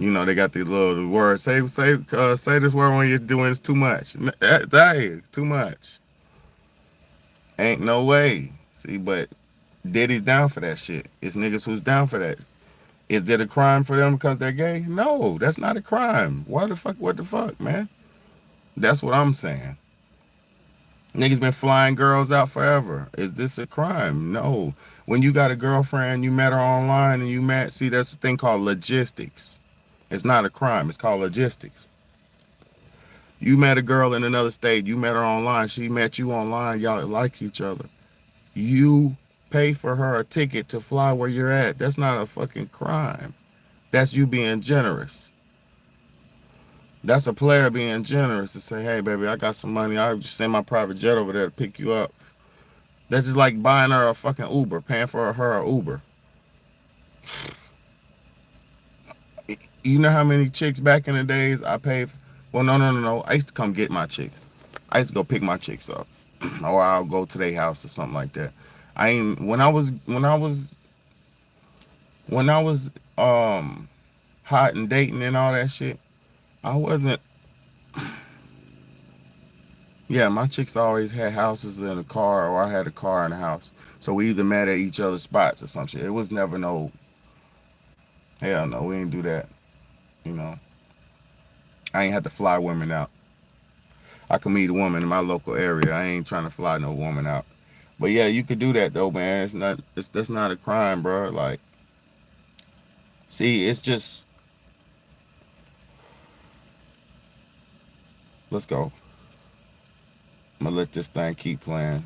You know, they got the little word. Say this word when you're doing it's too much. Hey, too much. Ain't no way. See, but Diddy's down for that shit. It's niggas who's down for that. Is it a crime for them because they're gay? No, that's not a crime. What the fuck, man? That's what I'm saying. Niggas been flying girls out forever. Is this a crime? No. When you got a girlfriend, you met her online and see, that's a thing called logistics. It's not a crime. It's called logistics. You met a girl in another state. You met her online. She met you online. Y'all like each other. You pay for her a ticket to fly where you're at. That's not a fucking crime. That's you being generous. That's a player being generous to say, hey, baby, I got some money. I'll just send my private jet over there to pick you up. That's just like buying her a fucking Uber, paying for her an Uber. You know how many chicks back in the days I paid? Well, no. I used to come get my chicks. I used to go pick my chicks up, or I'll go to their house or something like that. I ain't when I was hot and dating and all that shit. I wasn't. Yeah, my chicks always had houses in a car, or I had a car and a house. So we either met at each other's spots or some shit. It was never no, hell no, we ain't do that. You know, I ain't had to fly women out. I could meet a woman in my local area. I ain't trying to fly no woman out. But yeah, you could do that though, man. That's not a crime, bro. Like, see, it's just, let's go. I'm gonna let this thing keep playing.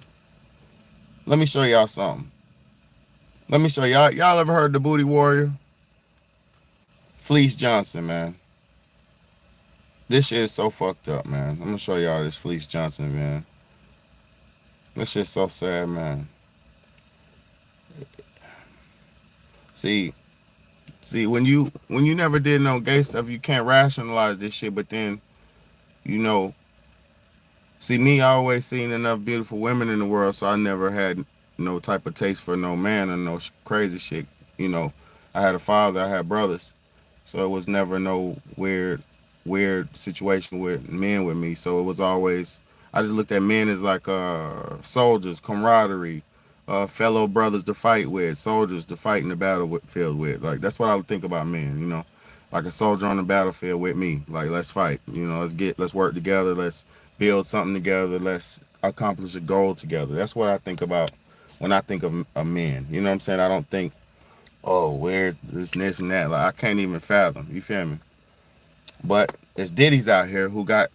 Let me show y'all something. Let me show y'all. Y'all ever heard the Booty Warrior? Fleece Johnson, man. This shit is so fucked up, man. I'm gonna show y'all this Fleece Johnson, man. This shit's so sad, man. See, when you never did no gay stuff, you can't rationalize this shit. But then, you know, see me, I always seen enough beautiful women in the world, so I never had no type of taste for no man or no crazy shit. You know, I had a father, I had brothers, so it was never no weird situation with men with me. So it was always, I just looked at men as like soldiers, camaraderie, fellow brothers to fight with, soldiers to fight in the battlefield with. Like, that's what I would think about men, you know, like a soldier on the battlefield with me. Like, let's fight, you know, let's work together, let's build something together, let's accomplish a goal together. That's what I think about when I think of a man. You know what I'm saying? I don't think, oh, where this and that. Like, I can't even fathom. You feel me? But it's Diddy's out here who got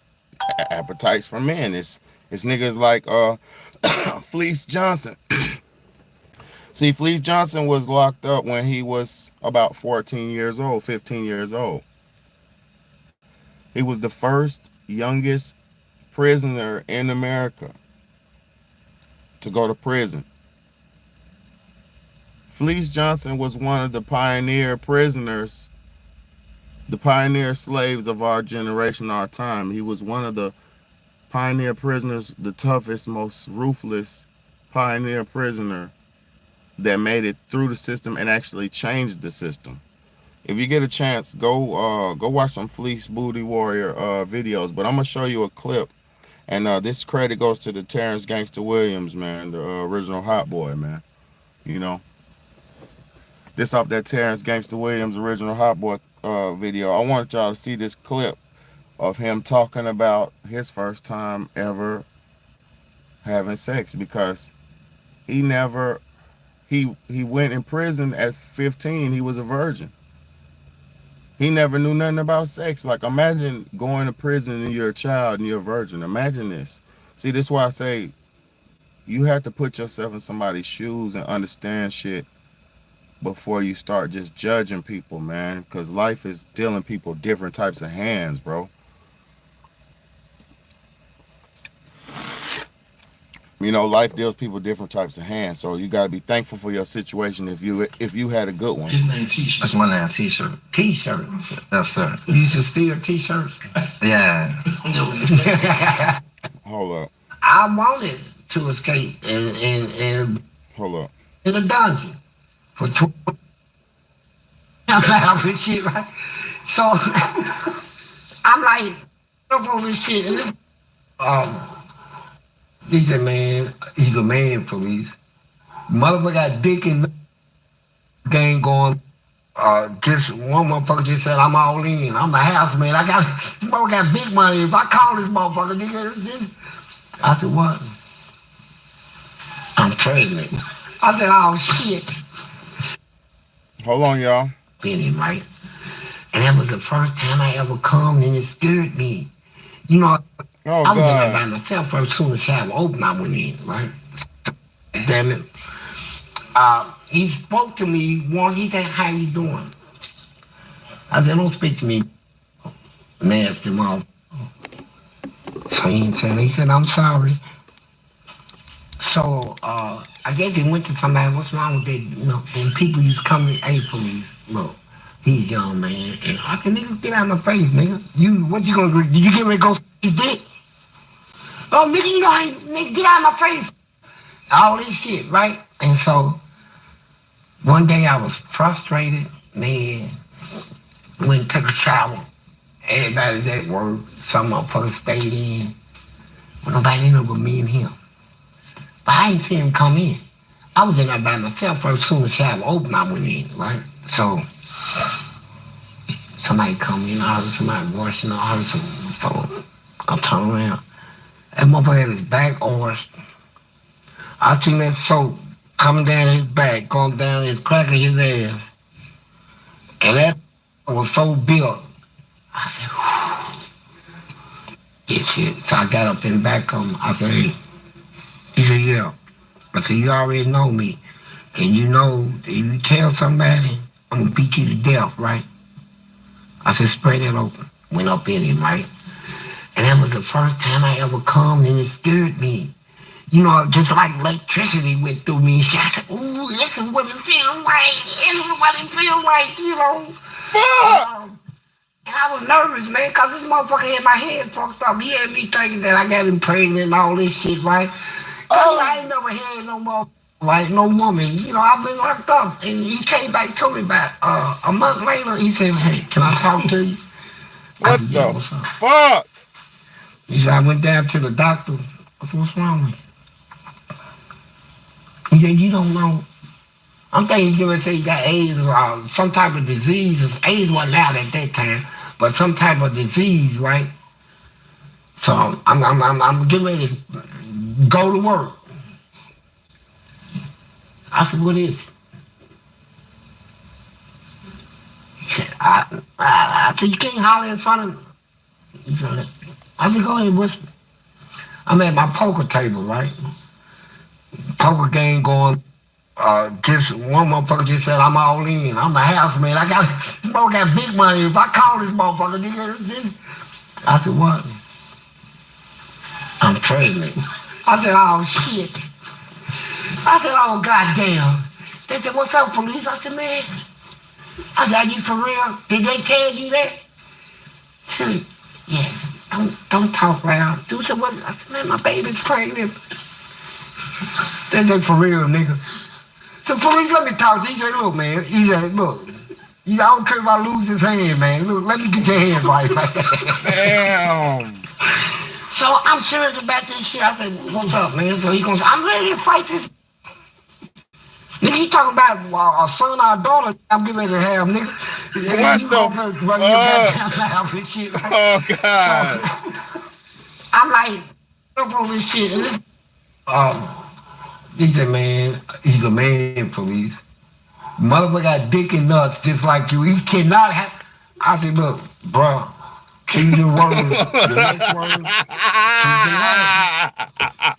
appetites for men. It's niggas like Fleece Johnson. See, Fleece Johnson was locked up when he was about 14 years old, 15 years old. He was the first youngest prisoner in America to go to prison. Fleece Johnson was one of the pioneer prisoners, the pioneer slaves of our generation, our time. He was one of the pioneer prisoners, the toughest, most ruthless pioneer prisoner that made it through the system and actually changed the system. If you get a chance, go watch some Fleece Booty Warrior videos. But I'm gonna show you a clip, and this credit goes to the Terrence Gangster Williams, man, the original Hot Boy, man. You know, this off that Terrence Gangster Williams original Hot Boy video. I wanted y'all to see this clip of him talking about his first time ever having sex, because he never, he went in prison at 15. He was a virgin. He never knew nothing about sex. Like, imagine going to prison and you're a child and you're a virgin. Imagine this. See, this is why I say you have to put yourself in somebody's shoes and understand shit before you start just judging people, man. Because life is dealing people different types of hands, bro. You know, life deals people different types of hands, so you gotta be thankful for your situation if you had a good one. His name T-shirt. That's my name, T-shirt. T-shirt. Yes, sir. You used to steal T-shirts? Yeah. Hold up. I wanted to escape and Hold up. in a dungeon for 20. I'm laughing shit, right? So I'm like, up on this shit, and this he said, man, he's a man, police. Motherfucker got dick in the gang going. Just one motherfucker just said, I'm all in. I'm the house man. This motherfucker got big money. If I call this motherfucker, nigga, I said, what? I'm pregnant. I said, oh shit. Hold on, y'all. Been in, right? And that was the first time I ever come, and it scared me. You know, Oh, I was in there by God. myself first. Soon as the shower opened, I went in, right? Damn it. He spoke to me once. He said, how you doing? I said, don't speak to me, nasty mouth. So he ain't saying, he said, I'm sorry. So I guess he went to somebody, what's wrong with that? You know, and people used to come in, hey, police, look, he's young, man. And I said, nigga, get out of my face, nigga. What you gonna do? Did you get ready to go see his dick? Oh, nigga, you know, nigga, get out of my face. All this shit, right? And so one day I was frustrated, man. Went and took a shower. Everybody's at work. Some motherfuckers stayed in. Well, nobody in there but me and him. But I didn't see him come in. I was in there by myself first. Soon as the shower opened, I went in, right? So somebody come in, I heard somebody washing, I heard some I turn around. That motherfucker had his back arched. I seen that soap coming down his back, going down his crack of his ass. And that was so built. I said, whew. Shit. So I got up in the back of him. I said, hey. He said, yeah. I said, you already know me. And you know, if you tell somebody, I'm gonna beat you to death, right? I said, spray that open. Went up in him, right? And that was the first time I ever come, and it scared me. You know, just like electricity went through me. I said, ooh, this is what it feels like. This is what it feels like, you know. And I was nervous, man, because this motherfucker had my head fucked up. He had me thinking that I got him pregnant and all this shit, right? Cause I ain't never had no more, like, no woman. You know, I've been locked up. And he came back to me about a month later. He said, hey, can I talk to you? What said, the what's up? fuck? He said, I went down to the doctor. I said, what's wrong with you? He said, you don't know. I'm thinking you would say you got AIDS or some type of disease. AIDS wasn't out at that time, but some type of disease, right? So I'm getting ready to go to work. I said, what is it? He said, I said, you can't holler in front of me. He said, I said, go ahead and whisper. I'm at my poker table, right? Poker game going. Just one motherfucker just said, I'm all in. I'm a houseman. This motherfucker got big money. If I call this motherfucker, nigga, I said, what? I'm pregnant. I said, oh, shit. I said, oh, goddamn. They said, what's up, police? I said, man. I said, are you for real? Did they tell you that? He said, yes. Don't talk loud. Dude said, what? I said, man, my baby's pregnant. They said, for real, nigga. The police let me talk to you. He said, look, man. He said, look. I don't care if I lose this hand, man. Look, let me get your hand right. Damn. So I'm serious about this shit. I said, what's up, man? So he goes, I'm ready to fight this. Nigga, you talking about a son or a daughter I'm getting ready to have, nigga. What you the run your goddamn mouth and shit. Right? Oh, God. So, I'm like, up on this shit. And this, he said, man, he's a man, police. Motherfucker got dick and nuts just like you. He cannot have. I said, look, bro, choose your words. The next word.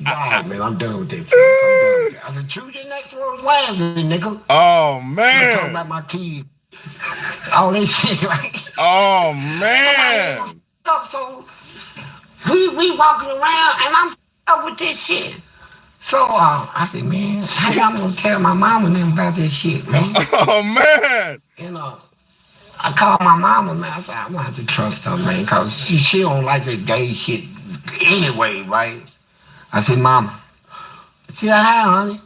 All right, man, I'm done with that. I'm done with that. I said, choose your next words wisely, nigga. Oh, I'm talking man. about my kids. All that shit, right? Oh, man. So we walking around and I'm up with this shit. So I said, man, how y'all gonna tell my mama and them about this shit, man? Oh, man. And I called my mama, man. I said, I'm gonna have to trust her, man, cause she don't like this gay shit anyway, right? I said, mama, she said, hi, honey.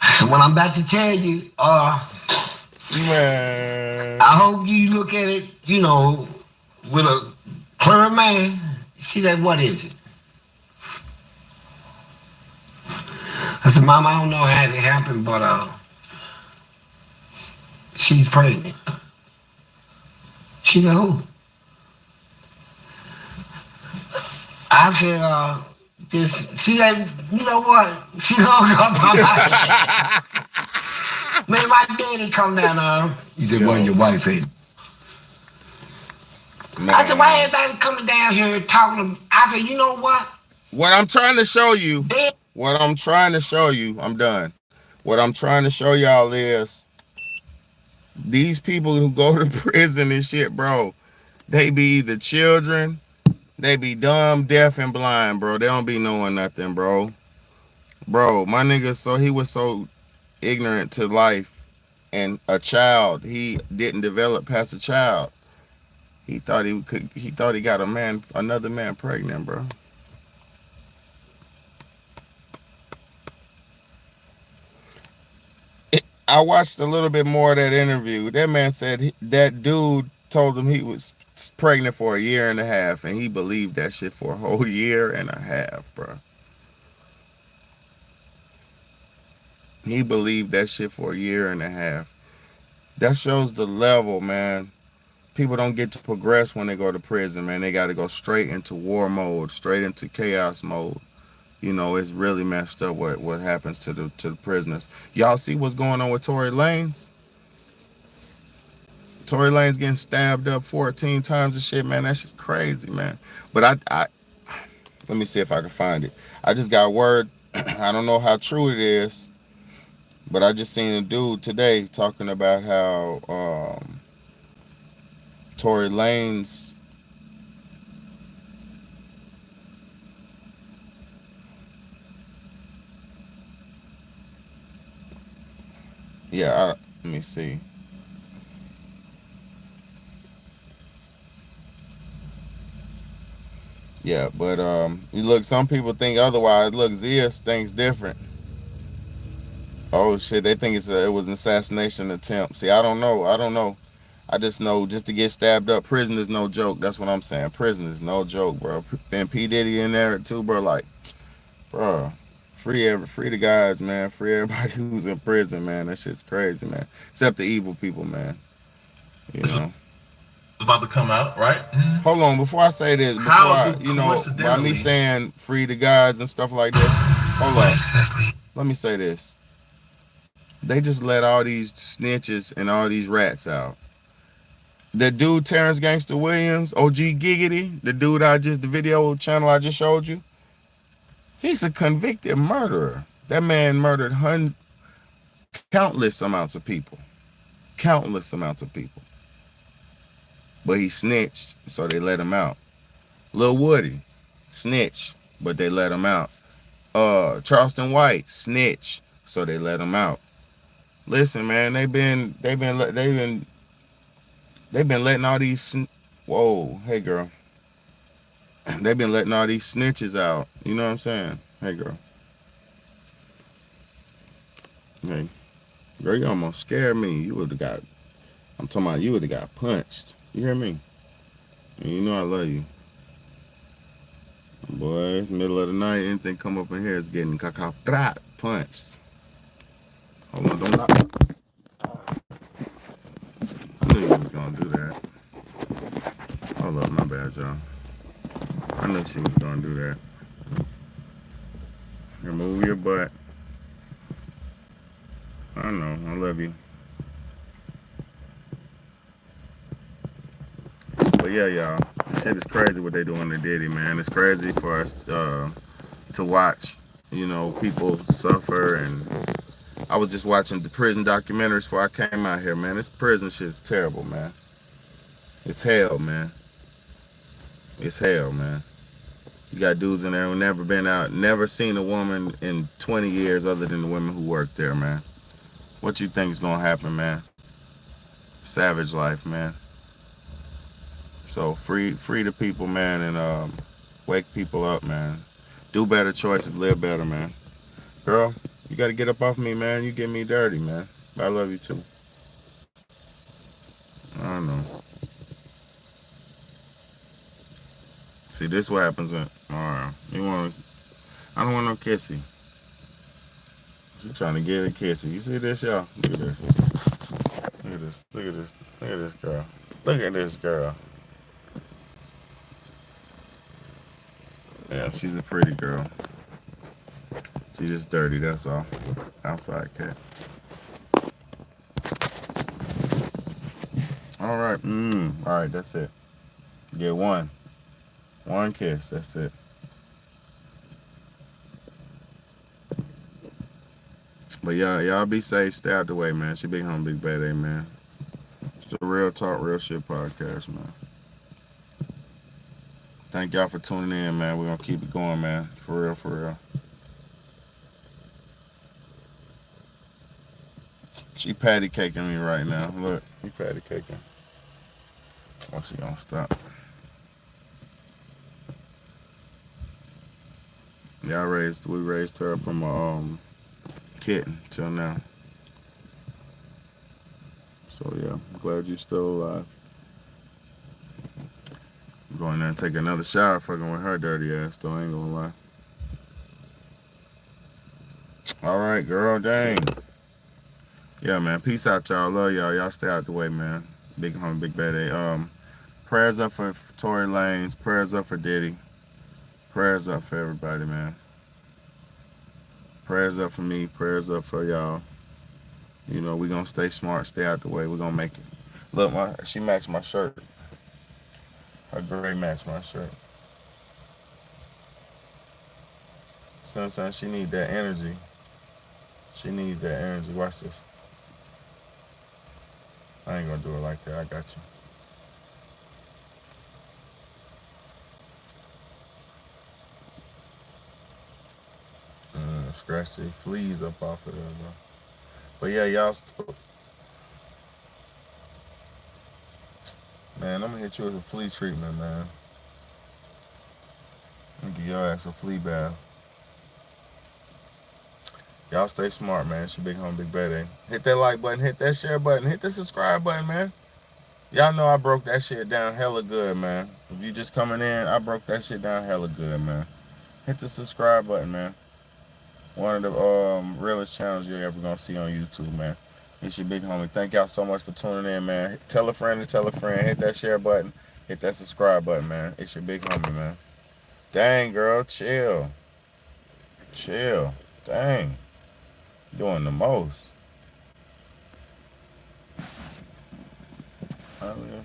I said, what I'm about to tell you, Man. I hope you look at it, you know, with a clear man. She said, what is it? I said, Mom, I don't know how it happened, but she's pregnant. She said, who? I said, she said, you know what? She hung up on my man, my daddy come down, he said, where your wife at? Man. I said, why everybody coming down here talking? I said, you know what? What I'm trying to show you, I'm done. What I'm trying to show y'all is these people who go to prison and shit, bro, they be the children, they be dumb, deaf, and blind, bro. They don't be knowing nothing, bro. Bro, my nigga, so he was so ignorant to life and a child. He didn't develop past a child. He thought he got another man pregnant, bro. I watched a little bit more of that interview. That man said that dude told him he was pregnant for a year and a half, and he believed that shit for a whole year and a half, bro. He believed that shit for a year and a half. That shows the level, man. People don't get to progress when they go to prison, man. They got to go straight into war mode, straight into chaos mode. You know, it's really messed up what happens to the prisoners. Y'all see what's going on with Tory Lanez? Tory Lanez getting stabbed up 14 times and shit, man. That shit's crazy, man. But I let me see if I can find it. I just got word. I don't know how true it is, but I just seen a dude today talking about how Tory Lanez. Yeah, let me see. Yeah, but you look. Some people think otherwise. Look, Zias thinks different. Oh shit, they think it was an assassination attempt. See, I don't know. I don't know. I just know just to get stabbed up, prison is no joke. That's what I'm saying. Prison is no joke, bro. And P Diddy in there too, bro. Like, bro, free the guys, man. Free everybody who's in prison, man. That shit's crazy, man. Except the evil people, man. You know. About to come out, right? Hold on, before I say this, by me saying free the guys and stuff like this, hold on. Let me say this. They just let all these snitches and all these rats out. The dude Terrence Gangster Williams, OG Giggity, the video channel I just showed you, he's a convicted murderer. That man murdered countless amounts of people. Countless amounts of people. But he snitched, so they let him out. Lil Woody, snitch, but they let him out. Charleston White, snitch, so they let him out. Listen, man, they've been letting all these. Whoa, hey girl. They've been letting all these snitches out. You know what I'm saying? Hey girl. Hey, girl, you almost scared me. You would have got. I'm talking about you would have got punched. You hear me? And you know I love you. Boy, it's the middle of the night. Anything come up in here is getting punched. Hold on, don't knock. I knew you was gonna do that. Hold up, my bad, y'all. I knew she was gonna do that. Remove your butt. I know, I love you. But yeah, y'all, this shit is crazy what they doing to Diddy, man. It's crazy for us to watch, you know, people suffer. And I was just watching the prison documentaries before I came out here, man. This prison shit's terrible, man. It's hell, man. It's hell, man. You got dudes in there who never been out, never seen a woman in 20 years other than the women who work there, man. What you think is gonna happen, man? Savage life, man. So free the people, man, and wake people up, man. Do better choices, live better, man. Girl, you gotta get up off me, man. You get me dirty, man. But I love you too. I don't know. See, this what happens when. Alright, I don't want no kissy. She trying to get a kissy. You see this, y'all? Look at this. Look at this. Look at this. Look at this girl. Look at this girl. Yeah, she's a pretty girl. She's just dirty, that's all. Outside cat. Alright, alright, that's it. Get one. One kiss, that's it. But y'all be safe, stay out the way, man. She big home, big bad A, man. It's a real talk, real shit podcast, man. Thank y'all for tuning in, man. We're gonna keep it going, man. For real, for real. She patty caking me right now. Look, she patty caking. Oh, she gonna stop. We raised her from a kitten till now. So yeah, I'm glad you still alive. I'm going there and take another shower fucking with her dirty ass though, I ain't gonna lie. Alright, girl, dang. Yeah, man. Peace out, y'all. Love y'all. Y'all stay out the way, man. Big homie, big bad A. Prayers up for Tory Lanez. Prayers up for Diddy. Prayers up for everybody, man. Prayers up for me. Prayers up for y'all. You know, we gonna stay smart, stay out the way. We gonna make it. Look, she matched my shirt. Her gray matched my shirt. See what I'm saying? She needs that energy. She needs that energy. Watch this. I ain't gonna do it like that. I got you. Scratch the fleas up off of there, bro. But yeah, y'all. Man, I'm gonna hit you with a flea treatment, man. I'm gonna give your ass a flea bath. Y'all stay smart, man. It's your big home, big bad. Hit that like button, hit that share button, hit the subscribe button, man. Y'all know I broke that shit down hella good, man. If you just coming in, I broke that shit down hella good, man. Hit the subscribe button, man. One of the realest channels you're ever gonna see on YouTube, man. It's your big homie. Thank y'all so much for tuning in, man. Tell a friend to tell a friend. Hit that share button. Hit that subscribe button, man. It's your big homie, man. Dang, girl, chill. Chill. Dang. Doing the most. I don't know,